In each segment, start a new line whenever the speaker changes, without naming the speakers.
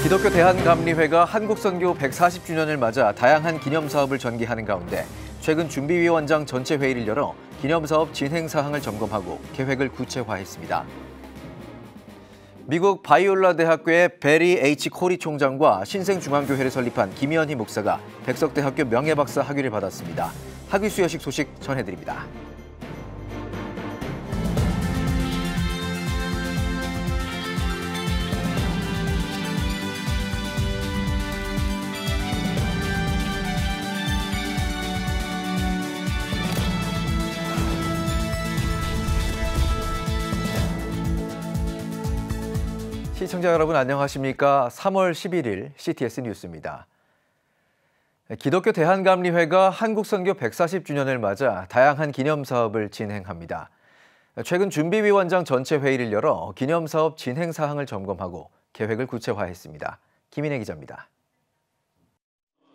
기독교 대한감리회가 한국선교 140주년을 맞아 다양한 기념사업을 전개하는 가운데 최근 준비위원장 전체 회의를 열어 기념사업 진행 사항을 점검하고 계획을 구체화했습니다. 미국 바이올라 대학교의 베리 H. 코리 총장과 신생중앙교회를 설립한 김현희 목사가 백석대학교 명예박사 학위를 받았습니다. 학위 수여식 소식 전해드립니다. 시청자 여러분 안녕하십니까? 3월 11일 CTS 뉴스입니다. 기독교 대한감리회가 한국선교 140주년을 맞아 다양한 기념사업을 진행합니다. 최근 준비위원장 전체 회의를 열어 기념사업 진행 사항을 점검하고 계획을 구체화했습니다. 김인혜 기자입니다.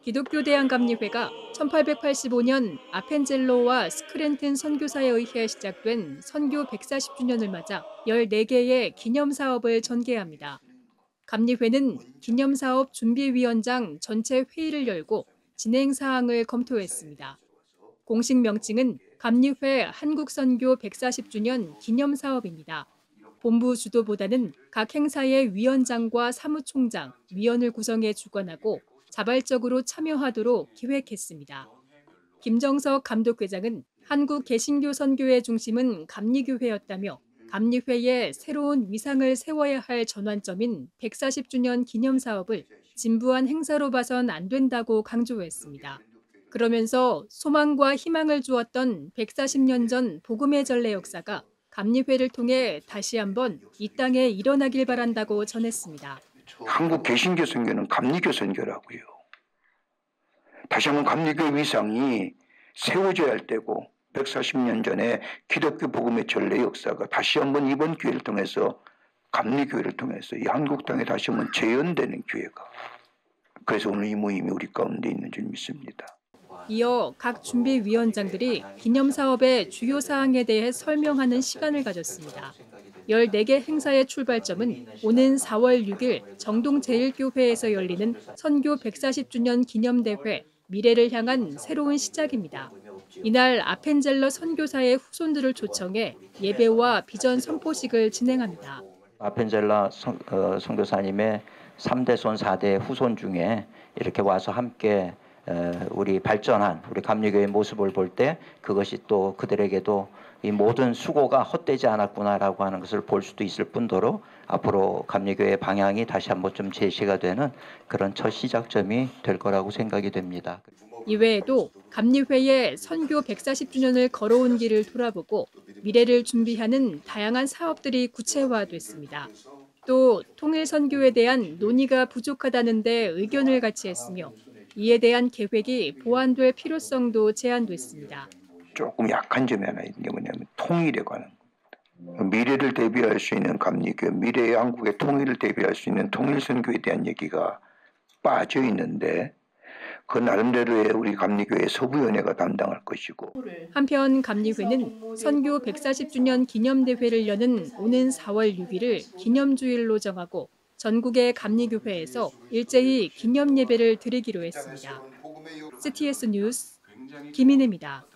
기독교 대한감리회가 1885년 아펜젤로와 스크랜튼 선교사에 의해 시작된 선교 140주년을 맞아 14개의 기념사업을 전개합니다. 감리회는 기념사업 준비위원장 전체 회의를 열고 진행 사항을 검토했습니다. 공식 명칭은 감리회 한국선교 140주년 기념사업입니다. 본부 주도보다는 각 행사의 위원장과 사무총장, 위원을 구성해 주관하고 자발적으로 참여하도록 기획했습니다. 김정석 감독회장은 한국 개신교 선교의 중심은 감리교회였다며 감리회의 새로운 위상을 세워야 할 전환점인 140주년 기념사업을 진부한 행사로 봐선 안 된다고 강조했습니다. 그러면서 소망과 희망을 주었던 140년 전 복음의 전래 역사가 감리회를 통해 다시 한번 이 땅에 일어나길 바란다고 전했습니다.
한국 개신교 선교는 감리교 선교라고요. 다시 한번 감리교의 위상이 세워져야 할 때고 140년 전에 기독교 복음의 전래 역사가 다시 한번 이번 기회를 통해서 감리교회를 통해서 이 한국 땅에 다시 한번 재현되는 기회가. 그래서 오늘 이 모임이 우리 가운데 있는 줄 믿습니다.
이어 각 준비위원장들이 기념사업의 주요 사항에 대해 설명하는 시간을 가졌습니다. 14개 행사의 출발점은 오는 4월 6일 정동제일교회에서 열리는 선교 140주년 기념대회 미래를 향한 새로운 시작입니다. 이날 아펜젤러 선교사의 후손들을 초청해 예배와 비전 선포식을 진행합니다.
아펜젤러 선교사님의 3대손 4대 후손 중에 이렇게 와서 함께 우리 발전한 우리 감리교회의 모습을 볼 때 그것이 또 그들에게도 이 모든 수고가 헛되지 않았구나라고 하는 것을 볼 수도 있을 뿐더러 앞으로 감리교회의 방향이 다시 한번 좀 제시가 되는 그런 첫 시작점이 될 거라고 생각이 됩니다.
이외에도 감리회의 선교 140주년을 걸어온 길을 돌아보고 미래를 준비하는 다양한 사업들이 구체화됐습니다. 또 통일선교에 대한 논의가 부족하다는 데 의견을 같이 했으며 이에 대한 계획이 보완될 필요성도 제안됐습니다.
조금 약한 점이 하나 있는 게 뭐냐면 통일에 관한 겁니다. 미래를 대비할 수 있는 감리교, 미래의 한국의 통일을 대비할 수 있는 통일선교에 대한 얘기가 빠져 있는데 그 나름대로의 우리 감리교회 서부위원회가 담당할 것이고.
한편 감리회는 선교 140주년 기념대회를 여는 오는 4월 6일을 기념주일로 정하고 전국의 감리교회에서 일제히 기념예배를 드리기로 했습니다. CTS 뉴스 김인혜입니다.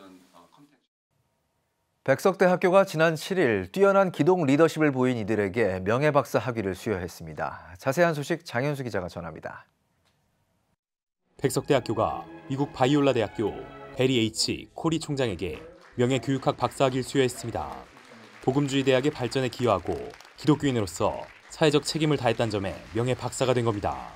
백석대학교가 지난 7일 뛰어난 기독 리더십을 보인 이들에게 명예박사 학위를 수여했습니다. 자세한 소식 장현수 기자가 전합니다.
백석대학교가 미국 바이올라 대학교 베리 H. 코리 총장에게 명예교육학 박사학위를 수여했습니다. 복음주의 대학의 발전에 기여하고 기독교인으로서 사회적 책임을 다했다는 점에 명예 박사가 된 겁니다.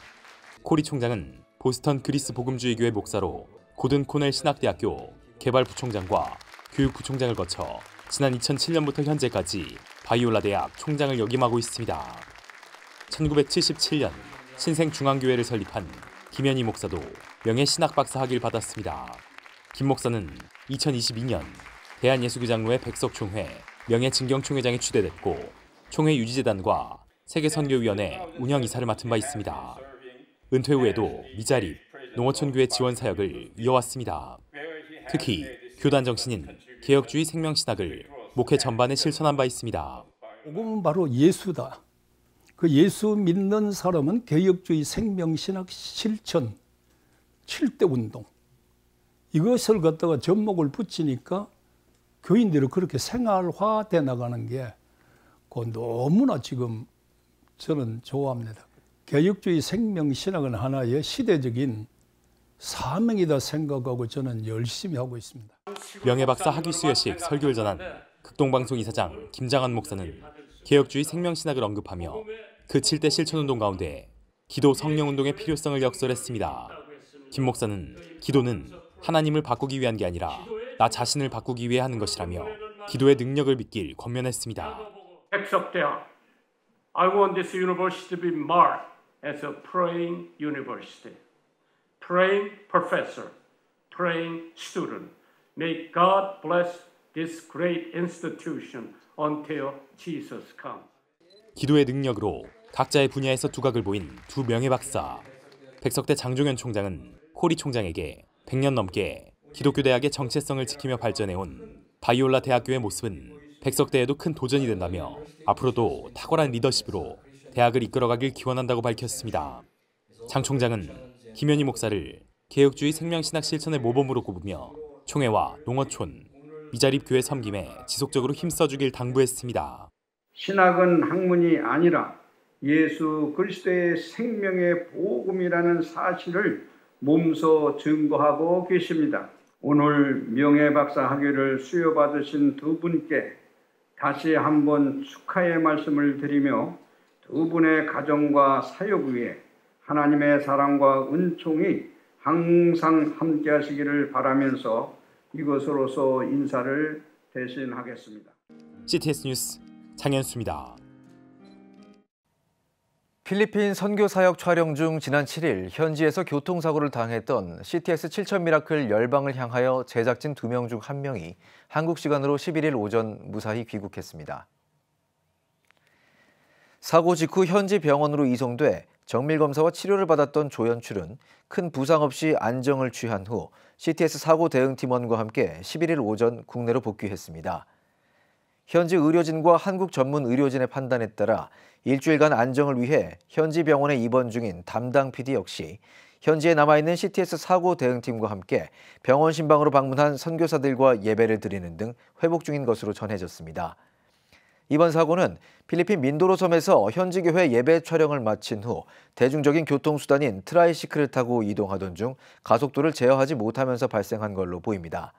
코리 총장은 보스턴 그리스 복음주의교회 목사로 고든 코넬 신학대학교 개발부총장과 교육부총장을 거쳐 지난 2007년부터 현재까지 바이올라 대학 총장을 역임하고 있습니다. 1977년 신생중앙교회를 설립한 김현희 목사도 명예신학박사 학위를 받았습니다. 김 목사는 2022년 대한예수교장로회 백석총회 명예증경총회장에 추대됐고 총회 유지재단과 세계선교위원회 운영이사를 맡은 바 있습니다. 은퇴 후에도 미자립, 농어촌교회 지원 사역을 이어왔습니다. 특히 교단 정신인 개혁주의 생명신학을 목회 전반에 실천한 바 있습니다.
복음은 바로 예수다. 그 예수 믿는 사람은 개혁주의 생명신학 실천 7대 운동 이것을 갖다가 접목을 붙이니까 교인들이 그렇게 생활화돼 나가는 게 너무나 지금 저는 좋아합니다. 개혁주의 생명신학은 하나의 시대적인 사명이다 생각하고 저는 열심히 하고 있습니다.
명예박사 학위수여식 설교를 전한 극동방송 이사장 김장한 목사는 개혁주의 생명신학을 언급하며 그 7대 실천운동 가운데 기도 성령운동의 필요성을 역설했습니다. 김 목사는 기도는 하나님을 바꾸기 위한 게 아니라 나 자신을 바꾸기 위해 하는 것이라며 기도의 능력을 믿길 권면했습니다.
백석대학, I want this university to be marked as a praying university. Praying professor, praying student. May God bless this great institution until Jesus comes.
기도의 능력으로 각자의 분야에서 두각을 보인 두 명예박사. 백석대 장종현 총장은 코리 총장에게 100년 넘게 기독교 대학의 정체성을 지키며 발전해온 바이올라 대학교의 모습은 백석대에도 큰 도전이 된다며 앞으로도 탁월한 리더십으로 대학을 이끌어가길 기원한다고 밝혔습니다. 장 총장은 김현희 목사를 개혁주의 생명신학 실천의 모범으로 꼽으며 총회와 농어촌, 미자립교회 섬김에 지속적으로 힘써주길 당부했습니다.
신학은 학문이 아니라 예수 그리스도의 생명의 복음이라는 사실을 몸소 증거하고 계십니다. 오늘 명예박사 학위를 수여받으신 두 분께 다시 한번 축하의 말씀을 드리며 두 분의 가정과 사역 위에 하나님의 사랑과 은총이 항상 함께 하시기를 바라면서 이것으로서 인사를 대신하겠습니다.
CTS 뉴스 장현수입니다.
필리핀 선교 사역 촬영 중 지난 7일 현지에서 교통사고를 당했던 CTS 7천 미라클 열방을 향하여 제작진 2명 중 1명이 한국 시간으로 11일 오전 무사히 귀국했습니다. 사고 직후 현지 병원으로 이송돼 정밀검사와 치료를 받았던 조연출은 큰 부상 없이 안정을 취한 후 CTS 사고 대응팀원과 함께 11일 오전 국내로 복귀했습니다. 현지 의료진과 한국 전문 의료진의 판단에 따라 일주일간 안정을 위해 현지 병원에 입원 중인 담당 PD 역시 현지에 남아있는 CTS 사고 대응팀과 함께 병원 신방으로 방문한 선교사들과 예배를 드리는 등 회복 중인 것으로 전해졌습니다. 이번 사고는 필리핀 민도로 섬에서 현지 교회 예배 촬영을 마친 후 대중적인 교통수단인 트라이시클을 타고 이동하던 중 가속도를 제어하지 못하면서 발생한 걸로 보입니다.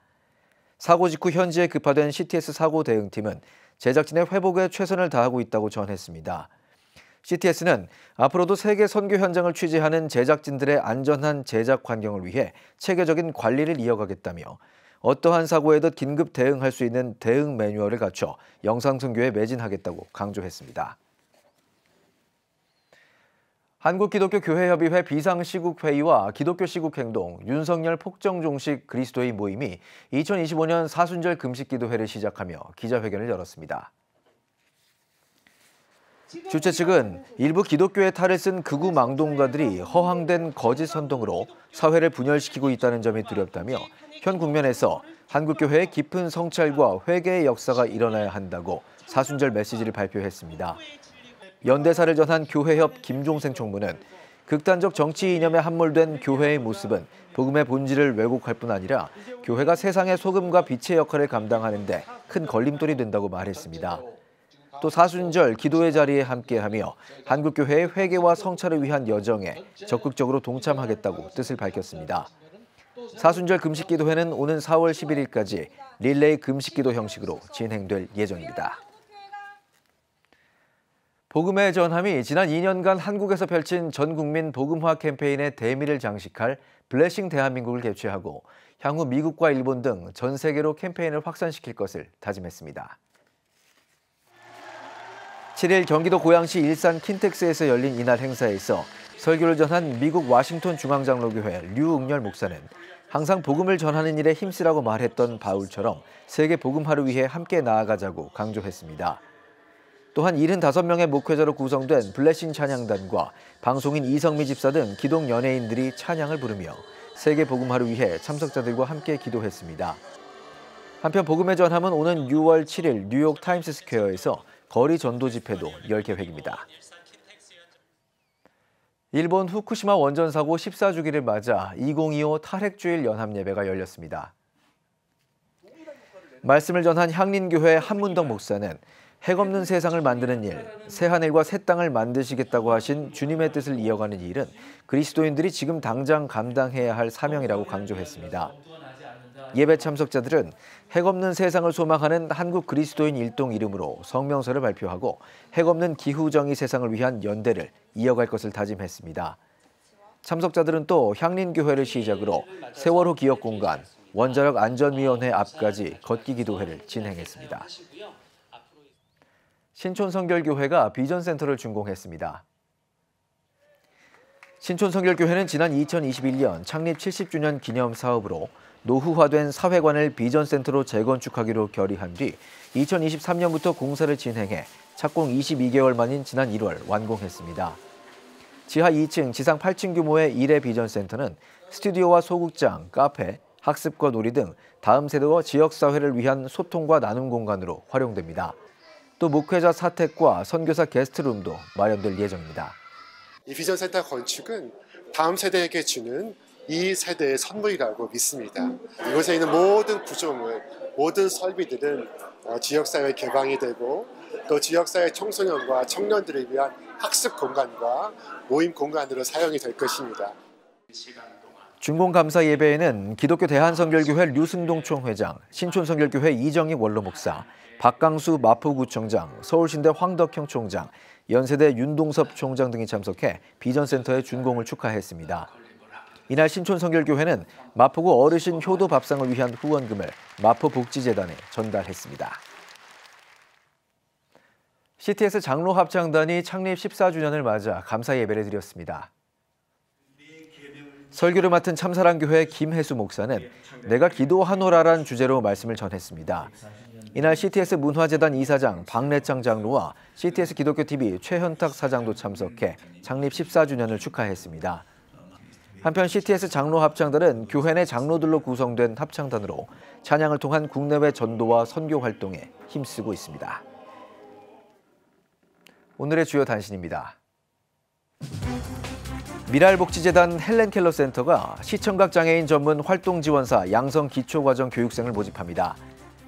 사고 직후 현지에 급파된 CTS 사고 대응팀은 제작진의 회복에 최선을 다하고 있다고 전했습니다. CTS는 앞으로도 세계 선교 현장을 취재하는 제작진들의 안전한 제작 환경을 위해 체계적인 관리를 이어가겠다며 어떠한 사고에도 긴급 대응할 수 있는 대응 매뉴얼을 갖춰 영상 선교에 매진하겠다고 강조했습니다. 한국기독교교회협의회 비상시국회의와 기독교시국행동, 윤석열 폭정종식 그리스도의 모임이 2025년 사순절 금식기도회를 시작하며 기자회견을 열었습니다. 주최 측은 일부 기독교의 탈을 쓴 극우 망동가들이 허황된 거짓 선동으로 사회를 분열시키고 있다는 점이 두렵다며 현 국면에서 한국교회의 깊은 성찰과 회개의 역사가 일어나야 한다고 사순절 메시지를 발표했습니다. 연대사를 전한 교회협 김종생 총무는 극단적 정치 이념에 함몰된 교회의 모습은 복음의 본질을 왜곡할 뿐 아니라 교회가 세상의 소금과 빛의 역할을 감당하는 데 큰 걸림돌이 된다고 말했습니다. 또 사순절 기도의 자리에 함께하며 한국교회의 회개와 성찰을 위한 여정에 적극적으로 동참하겠다고 뜻을 밝혔습니다. 사순절 금식기도회는 오는 4월 11일까지 릴레이 금식기도 형식으로 진행될 예정입니다. 복음의 전함이 지난 2년간 한국에서 펼친 전국민 복음화 캠페인의 대미를 장식할 블레싱 대한민국을 개최하고 향후 미국과 일본 등 전 세계로 캠페인을 확산시킬 것을 다짐했습니다. 7일 경기도 고양시 일산 킨텍스에서 열린 이날 행사에서 설교를 전한 미국 워싱턴 중앙장로교회 류응열 목사는 항상 복음을 전하는 일에 힘쓰라고 말했던 바울처럼 세계 복음화를 위해 함께 나아가자고 강조했습니다. 또한 75명의 목회자로 구성된 블레싱 찬양단과 방송인 이성미 집사 등 기독 연예인들이 찬양을 부르며 세계 복음화를 위해 참석자들과 함께 기도했습니다. 한편 복음의 전함은 오는 6월 7일 뉴욕 타임스 스퀘어에서 거리 전도 집회도 열 계획입니다. 일본 후쿠시마 원전 사고 14주기를 맞아 2025 탈핵주일 연합예배가 열렸습니다. 말씀을 전한 향린교회 한문덕 목사는 핵없는 세상을 만드는 일, 새하늘과 새 땅을 만드시겠다고 하신 주님의 뜻을 이어가는 일은 그리스도인들이 지금 당장 감당해야 할 사명이라고 강조했습니다. 예배 참석자들은 핵없는 세상을 소망하는 한국 그리스도인 일동 이름으로 성명서를 발표하고 핵없는 기후정의 세상을 위한 연대를 이어갈 것을 다짐했습니다. 참석자들은 또 향린교회를 시작으로 세월호 기억공간, 원자력 안전위원회 앞까지 걷기 기도회를 진행했습니다. 신촌성결교회가 비전센터를 준공했습니다. 신촌성결교회는 지난 2021년 창립 70주년 기념 사업으로 노후화된 사회관을 비전센터로 재건축하기로 결의한 뒤 2023년부터 공사를 진행해 착공 22개월 만인 지난 1월 완공했습니다. 지하 2층, 지상 8층 규모의 1회 비전센터는 스튜디오와 소극장, 카페, 학습과 놀이 등 다음 세대와 지역사회를 위한 소통과 나눔 공간으로 활용됩니다. 또 목회자 사택과 선교사 게스트룸도 마련될 예정입니다.
이 비전센터 건축은 다음 세대에게 주는 이 세대의 선물이라고 믿습니다. 이곳에 있는 모든 구조물, 모든 설비들은 지역사회 개방이 되고 또 지역사회 청소년과 청년들을 위한 학습 공간과 모임 공간으로 사용이 될 것입니다.
준공감사 예배에는 기독교 대한성결교회 류승동 총회장, 신촌성결교회 이정익 원로목사, 박강수 마포구청장, 서울신대 황덕형 총장, 연세대 윤동섭 총장 등이 참석해 비전센터의 준공을 축하했습니다. 이날 신촌성결교회는 마포구 어르신 효도 밥상을 위한 후원금을 마포복지재단에 전달했습니다. CTS 장로합창단이 창립 14주년을 맞아 감사 예배를 드렸습니다. 설교를 맡은 참사랑교회 김혜수 목사는 내가 기도하노라란 주제로 말씀을 전했습니다. 이날 CTS 문화재단 이사장 박래창 장로와 CTS 기독교TV 최현탁 사장도 참석해 창립 14주년을 축하했습니다. 한편 CTS 장로합창단은 교회 내 장로들로 구성된 합창단으로 찬양을 통한 국내외 전도와 선교 활동에 힘쓰고 있습니다. 오늘의 주요 단신입니다. 미랄복지재단 헬렌켈러 센터가 시청각 장애인 전문 활동지원사 양성기초과정 교육생을 모집합니다.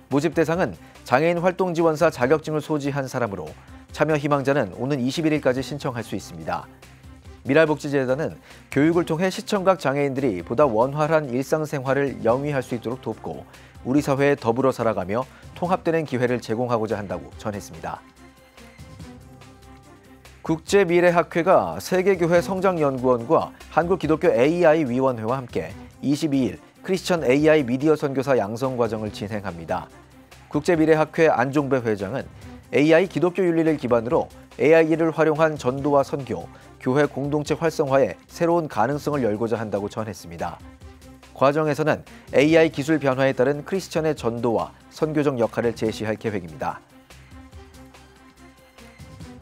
모집 대상은 장애인 활동지원사 자격증을 소지한 사람으로 참여 희망자는 오는 21일까지 신청할 수 있습니다. 미랄복지재단은 교육을 통해 시청각 장애인들이 보다 원활한 일상생활을 영위할 수 있도록 돕고 우리 사회에 더불어 살아가며 통합되는 기회를 제공하고자 한다고 전했습니다. 국제미래학회가 세계교회 성장연구원과 한국기독교 AI위원회와 함께 22일 크리스천 AI 미디어 선교사 양성과정을 진행합니다. 국제미래학회 안종배 회장은 AI 기독교 윤리를 기반으로 AI를 활용한 전도와 선교, 교회 공동체 활성화에 새로운 가능성을 열고자 한다고 전했습니다. 과정에서는 AI 기술 변화에 따른 크리스천의 전도와 선교적 역할을 제시할 계획입니다.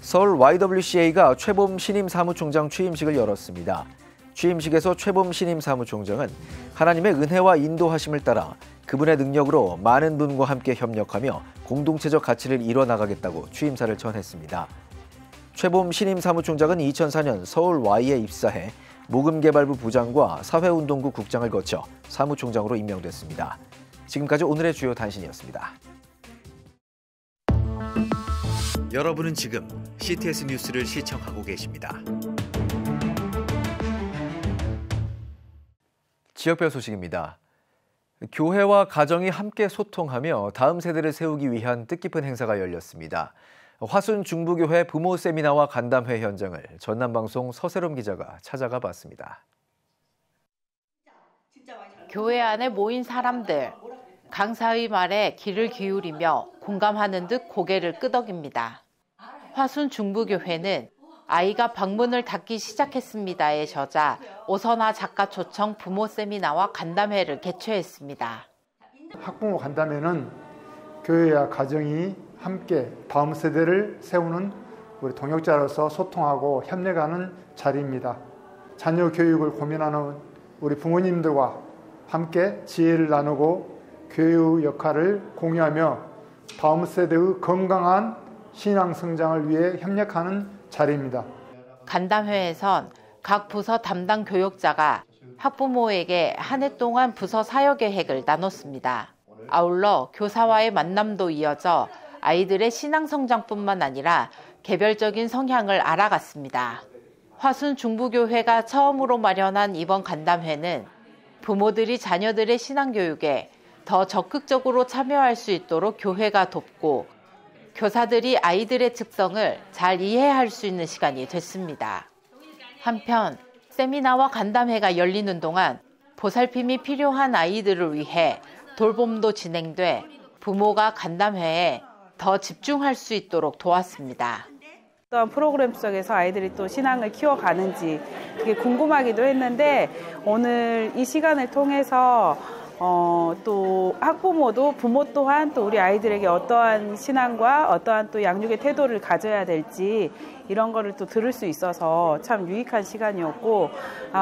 서울 YWCA가 최범 신임 사무총장 취임식을 열었습니다. 취임식에서 최범 신임 사무총장은 하나님의 은혜와 인도하심을 따라 그분의 능력으로 많은 분과 함께 협력하며 공동체적 가치를 이뤄나가겠다고 취임사를 전했습니다. 최범 신임 사무총장은 2004년 서울 Y에 입사해 모금개발부 부장과 사회운동부 국장을 거쳐 사무총장으로 임명됐습니다. 지금까지 오늘의 주요 단신이었습니다. 여러분은 지금 CTS 뉴스를 시청하고 계십니다. 지역별 소식입니다. 교회와 가정이 함께 소통하며 다음 세대를 세우기 위한 뜻깊은 행사가 열렸습니다. 화순 중부교회 부모 세미나와 간담회 현장을 전남방송 서세롬 기자가 찾아가 봤습니다.
교회 안에 모인 사람들, 강사의 말에 귀를 기울이며 공감하는 듯 고개를 끄덕입니다. 화순 중부교회는 아이가 방문을 닫기 시작했습니다의 저자 오선화 작가 초청 부모 세미나와 간담회를 개최했습니다.
학부모 간담회는 교회와 가정이 함께 다음 세대를 세우는 우리 동역자로서 소통하고 협력하는 자리입니다. 자녀 교육을 고민하는 우리 부모님들과 함께 지혜를 나누고 교육 역할을 공유하며 다음 세대의 건강한 신앙 성장을 위해 협력하는 자리입니다.
간담회에선 각 부서 담당 교역자가 학부모에게 한 해 동안 부서 사역 계획을 나눴습니다. 아울러 교사와의 만남도 이어져 아이들의 신앙 성장뿐만 아니라 개별적인 성향을 알아갔습니다. 화순 중부교회가 처음으로 마련한 이번 간담회는 부모들이 자녀들의 신앙 교육에 더 적극적으로 참여할 수 있도록 교회가 돕고 교사들이 아이들의 특성을 잘 이해할 수 있는 시간이 됐습니다. 한편 세미나와 간담회가 열리는 동안 보살핌이 필요한 아이들을 위해 돌봄도 진행돼 부모가 간담회에 더 집중할 수 있도록 도왔습니다.
어떤 프로그램 속에서 아이들이 또 신앙을 키워가는지 그게 궁금하기도 했는데 오늘 이 시간을 통해서 또 학부모도 부모 또한 또 우리 아이들에게 어떠한 신앙과 어떠한 또 양육의 태도를 가져야 될지 이런 거를 또 들을 수 있어서 참 유익한 시간이었고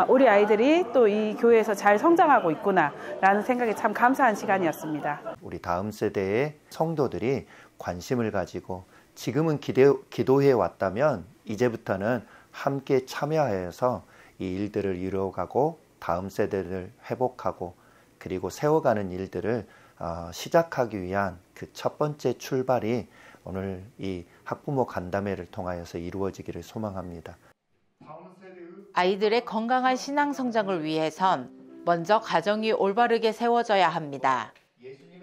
우리 아이들이 또 이 교회에서 잘 성장하고 있구나라는 생각에 참 감사한 시간이었습니다.
우리 다음 세대의 성도들이 관심을 가지고 지금은 기도해 왔다면 이제부터는 함께 참여해서 이 일들을 이루어가고 다음 세대를 회복하고 그리고 세워가는 일들을 시작하기 위한 그 첫 번째 출발이 오늘 이 학부모 간담회를 통하여서 이루어지기를 소망합니다.
아이들의 건강한 신앙 성장을 위해선 먼저 가정이 올바르게 세워져야 합니다.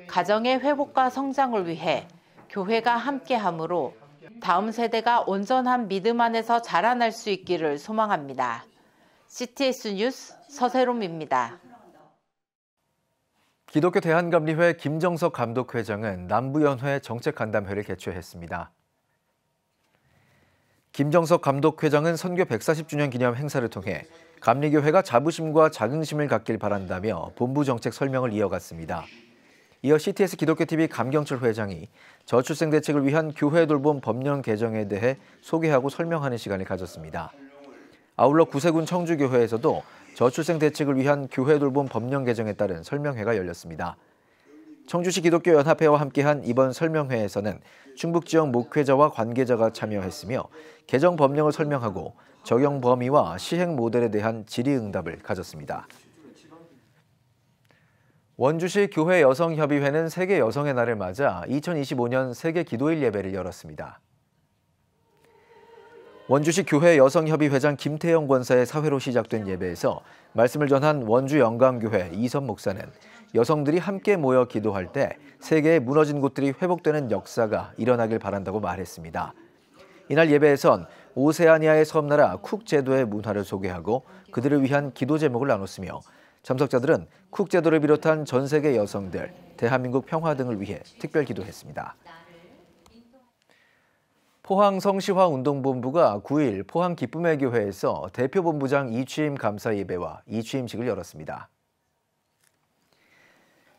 가정의 회복과 성장을 위해 교회가 함께하므로 다음 세대가 온전한 믿음 안에서 자라날 수 있기를 소망합니다. CTS 뉴스 서세롬입니다.
기독교 대한감리회 김정석 감독회장은 남부연회 정책간담회를 개최했습니다. 김정석 감독회장은 선교 140주년 기념 행사를 통해 감리교회가 자부심과 자긍심을 갖길 바란다며 본부 정책 설명을 이어갔습니다. 이어 CTS 기독교TV 감경철 회장이 저출생 대책을 위한 교회 돌봄 법령 개정에 대해 소개하고 설명하는 시간을 가졌습니다. 아울러 구세군 청주교회에서도 저출생 대책을 위한 교회 돌봄 법령 개정에 따른 설명회가 열렸습니다. 청주시 기독교연합회와 함께한 이번 설명회에서는 충북 지역 목회자와 관계자가 참여했으며 개정 법령을 설명하고 적용 범위와 시행 모델에 대한 질의응답을 가졌습니다. 원주시 교회 여성협의회는 세계 여성의 날을 맞아 2025년 세계 기도일 예배를 열었습니다. 원주시 교회 여성협의회장 김태영 권사의 사회로 시작된 예배에서 말씀을 전한 원주 영광교회 이선 목사는 여성들이 함께 모여 기도할 때 세계의 무너진 곳들이 회복되는 역사가 일어나길 바란다고 말했습니다. 이날 예배에선 오세아니아의 섬나라 쿡 제도의 문화를 소개하고 그들을 위한 기도 제목을 나눴으며 참석자들은 쿡 제도를 비롯한 전 세계 여성들, 대한민국 평화 등을 위해 특별 기도했습니다. 포항 성시화운동본부가 9일 포항 기쁨의 교회에서 대표본부장 이취임 감사 예배와 이취임식을 열었습니다.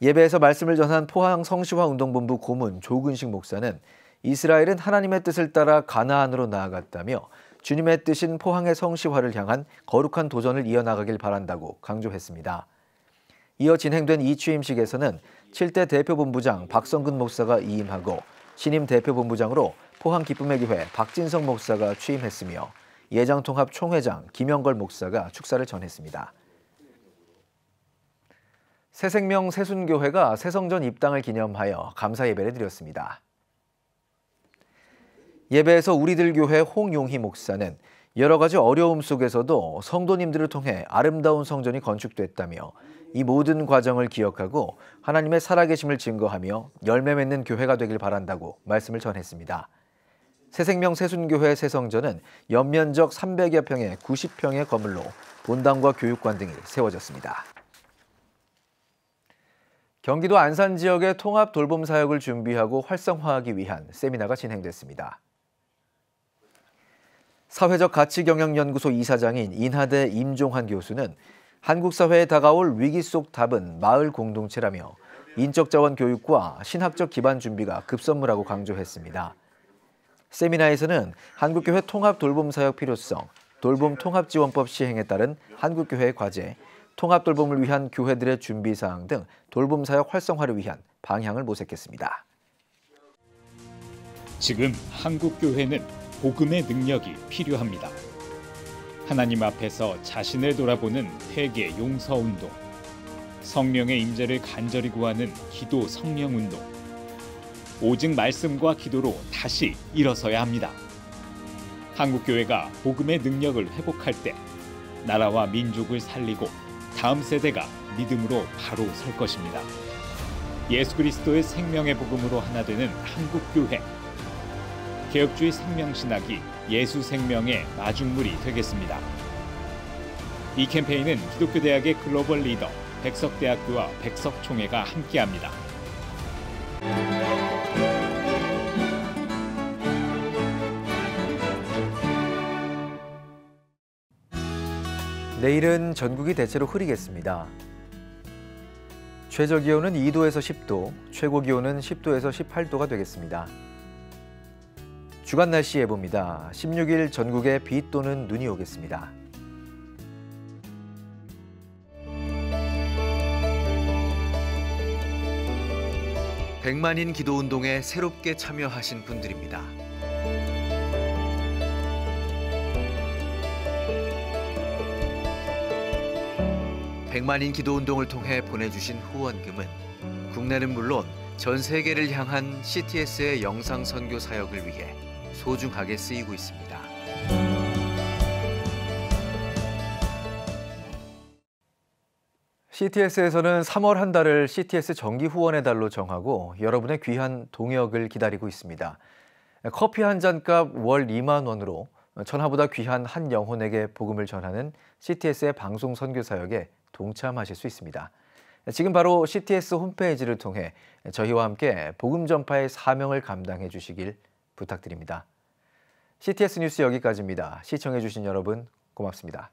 예배에서 말씀을 전한 포항 성시화운동본부 고문 조근식 목사는 이스라엘은 하나님의 뜻을 따라 가나안으로 나아갔다며 주님의 뜻인 포항의 성시화를 향한 거룩한 도전을 이어나가길 바란다고 강조했습니다. 이어 진행된 이취임식에서는 7대 대표본부장 박성근 목사가 이임하고 신임 대표본부장으로 포항 기쁨의 교회 박진성 목사가 취임했으며 예장통합 총회장 김영걸 목사가 축사를 전했습니다. 새생명 새순교회가 새성전 입당을 기념하여 감사 예배를 드렸습니다. 예배에서 우리들 교회 홍용희 목사는 여러 가지 어려움 속에서도 성도님들을 통해 아름다운 성전이 건축됐다며 이 모든 과정을 기억하고 하나님의 살아계심을 증거하며 열매 맺는 교회가 되길 바란다고 말씀을 전했습니다. 새생명 새순교회 새성전은 연면적 300여 평의 90평의 건물로 본당과 교육관 등이 세워졌습니다. 경기도 안산 지역의 통합 돌봄 사역을 준비하고 활성화하기 위한 세미나가 진행됐습니다. 사회적 가치경영연구소 이사장인 인하대 임종환 교수는 한국 사회에 다가올 위기 속 답은 마을 공동체라며 인적 자원 교육과 신학적 기반 준비가 급선무라고 강조했습니다. 세미나에서는 한국교회 통합 돌봄 사역 필요성, 돌봄 통합지원법 시행에 따른 한국교회 과제, 통합 돌봄을 위한 교회들의 준비 사항 등 돌봄 사역 활성화를 위한 방향을 모색했습니다.
지금 한국교회는 복음의 능력이 필요합니다. 하나님 앞에서 자신을 돌아보는 회개 용서 운동, 성령의 임재를 간절히 구하는 기도 성령 운동, 오직 말씀과 기도로 다시 일어서야 합니다. 한국교회가 복음의 능력을 회복할 때 나라와 민족을 살리고 다음 세대가 믿음으로 바로 설 것입니다. 예수 그리스도의 생명의 복음으로 하나 되는 한국교회. 개혁주의 생명신학이 예수 생명의 마중물이 되겠습니다. 이 캠페인은 기독교대학의 글로벌 리더 백석대학교와 백석총회가 함께합니다.
내일은 전국이 대체로 흐리겠습니다. 최저기온은 2도에서 10도, 최고기온은 10도에서 18도가 되겠습니다. 주간 날씨 예보입니다. 16일 전국에 비 또는 눈이 오겠습니다. 백만인 기도운동에 새롭게 참여하신 분들입니다. 백만인 기도운동을 통해 보내주신 후원금은 국내는 물론 전 세계를 향한 CTS의 영상 선교 사역을 위해 소중하게 쓰이고 있습니다. CTS에서는 3월 한 달을 CTS 정기 후원의 달로 정하고 여러분의 귀한 동역을 기다리고 있습니다. 커피 한 잔값 월 2만 원으로 천하보다 귀한 한 영혼에게 복음을 전하는 CTS의 방송 선교 사역에 동참하실 수 있습니다. 지금 바로 CTS 홈페이지를 통해 저희와 함께 복음 전파의 사명을 감당해 주시길 부탁드립니다. CTS 뉴스 여기까지입니다. 시청해 주신 여러분 고맙습니다.